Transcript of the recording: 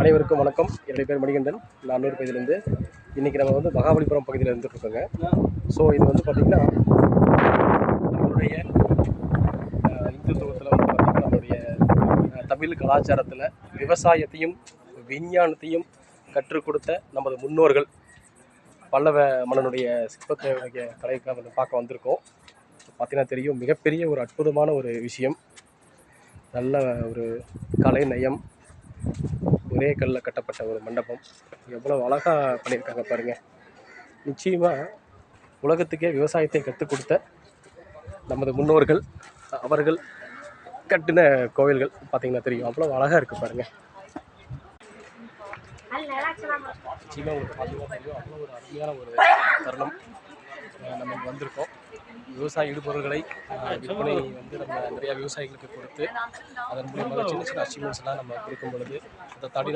அனைவருக்கும் வணக்கம். என்னுடைய பேர் மணிகண்டன். நான் அன்னூர் பகுதியிலேருந்து. இன்றைக்கி நம்ம வந்து மகாபலிபுரம் பகுதியில் இருந்துகிட்ருக்கோங்க. ஸோ இது வந்து பார்த்திங்கன்னா நம்மளுடைய இந்துத்துவத்தில் வந்து பார்த்திங்கன்னா நம்மளுடைய தமிழ் கலாச்சாரத்தில் விவசாயத்தையும் விஞ்ஞானத்தையும் கற்றுக் கொடுத்த நமது முன்னோர்கள் பல்லவ மன்னனுடைய சிற்பத்தை கலைக்காக வந்து பார்க்க வந்திருக்கோம். பார்த்திங்கன்னா தெரியும், மிகப்பெரிய ஒரு அற்புதமான ஒரு விஷயம். நல்ல ஒரு கலை நயம், ஒரே கல்லில் கட்டப்பட்ட ஒரு மண்டபம். எவ்வளோ அழகாக பண்ணியிருக்காங்க பாருங்கள். நிச்சயமாக உலகத்துக்கே விவசாயத்தை கற்றுக் கொடுத்த நமது முன்னோர்கள் அவர்கள் கட்டின கோவில்கள் பார்த்திங்கன்னா தெரியும், அவ்வளோ அழகாக இருக்குது பாருங்கள். நிச்சயமாக உங்களுக்கு பார்த்திங்கன்னா தெரியும், அவ்வளோ ஒரு அருமையான ஒரு தருணம். நம்ம இங்கே வந்திருக்கோம். விவசாய இடுபொருள்களை விற்பனை வந்து நம்ம நிறையா விவசாயிகளுக்கு கொடுத்து அதன் மூலியமாக சின்ன சின்ன அச்சீவ்மெண்ட்ஸ்லாம் நம்ம கொடுக்கும் பொழுது அதை தாண்டி